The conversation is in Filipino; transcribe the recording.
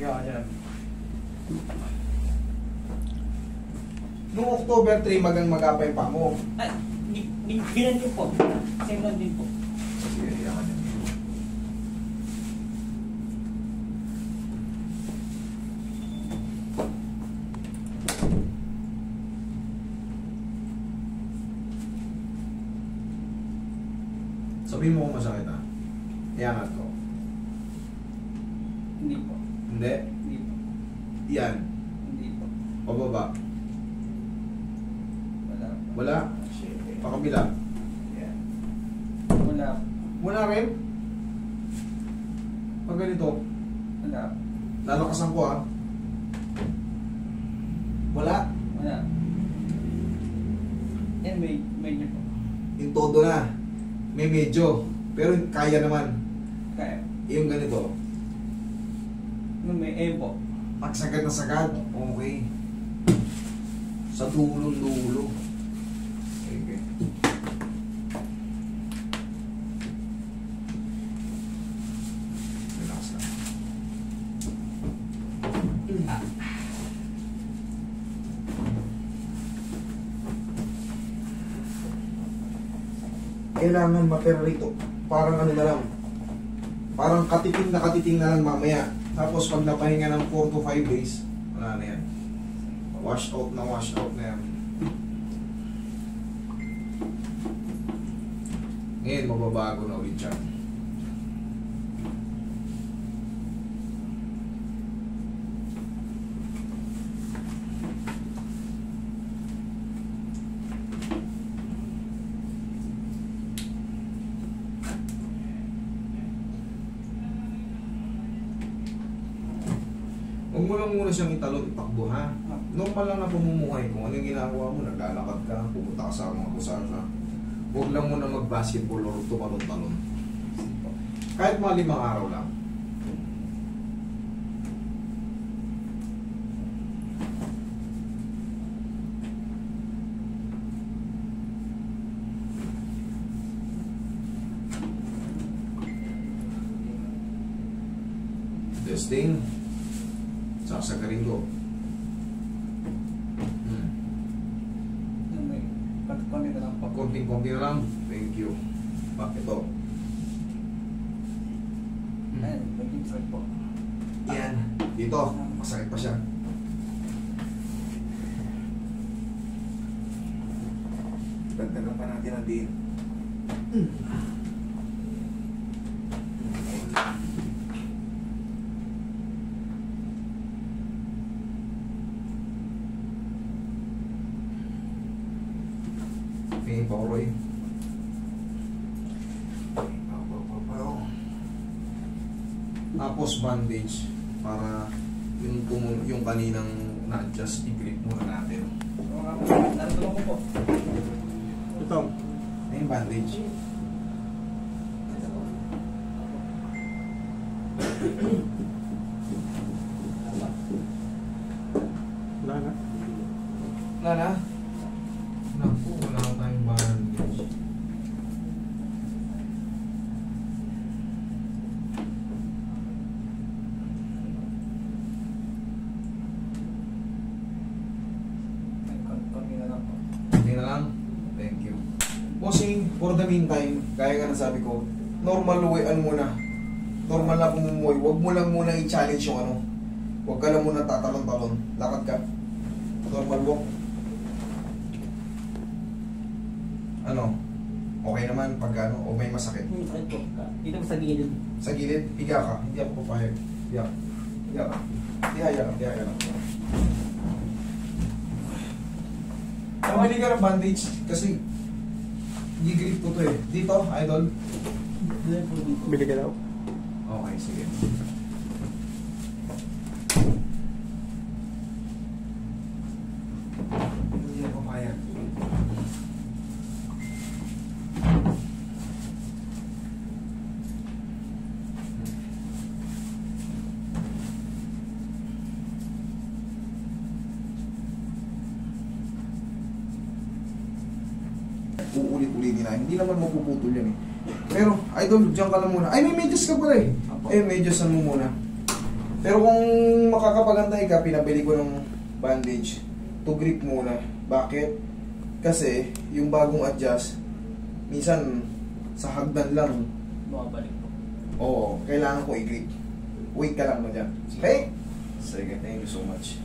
Higa ka dyan. Noong October 3, magapay pa mo. Ay, ginan din po. Same lang din po. Sige, higa ka dyan. Sabihin mo kung masakit ha. Iangat ko. Hindi po. Hindi? Hindi po. Yan. Hindi po. Pababa. Wala po. Wala? Pakabila. Yan. Wala po. Wala rin? Pag ganito, Wala po. lalakasan ko ha. Wala? Wala. Yan, medyo po. Yung todo na. May medyo. Pero kaya naman. Kaya. Yung ganito. Nung may po. Pag sagad na sagad, okay. Sa dulo-dulo. Okay. Relax lang. Kailangan mapera rito. Parang ano na lang. Parang katiting na lang mamaya. Tapos pag napahinga ng 4 to 5 days, wala na yan. Wash out na yan. Ngayon, mababago na ulit yan. Huwag mo lang muna siyang italon, itakbo ha. Normal lang na pumumuhay mo. Anong ginagawa mo? Naglalakad ka, pumunta ka sa mga kusasa. Huwag lang muna mag-basketball or tumalon-talon. Kahit mga 5 araw lang. Testing. Sasagarin ko. Nung may konti na lang po. Konting-konti na lang. Thank you. Ito. Ayan, naging sakit po. Yan. Dito. Masakit pa siya. Dagdagan pa natin ang din. Tingin pa ko, Roy. Tapos bandage para yung kaninang na-adjust, i-grip muna natin. Narito ko po. Ito. Yung bandage. Wala na. Wala na? Naku, wala tayong bandage. Konti na lang po. Hindi na lang. Thank you. Bossing, for the meantime, gaya nga nasabi ko, normal way, ano muna, normal na pumumuhay. Huwag mo lang muna i-challenge yung ano. Huwag ka lang muna tatalon-talon. Lakad ka. Normal walk. Ano? Okay naman pag ano, o may masakit. Sakit po. Dito po sa gilid. Sa gilid, higa ka. Hindi ako papayag. Higa. Higa ka. Tihaya lang, tihaya lang. Pabili ka ng bandage kasi gigrip ko to eh. Dito, idol. Bili ka daw. Okay, sige. Hindi ako papayag. Uulit-ulitin na. Hindi naman mapuputol yan eh. Pero, idol, dyan ka lang muna. Ay, may medyas ka pala eh. Apo. Eh, medyasan mo muna. Pero kung makakapagantay ka, pinabili ko ng bandage, to grip muna. Bakit? Kasi yung bagong adjust, minsan sa hagdan lang. Bumabalik po. Oo, kailangan ko i-grip. Wait ka lang mo dyan. Okay? Sige, thank you so much.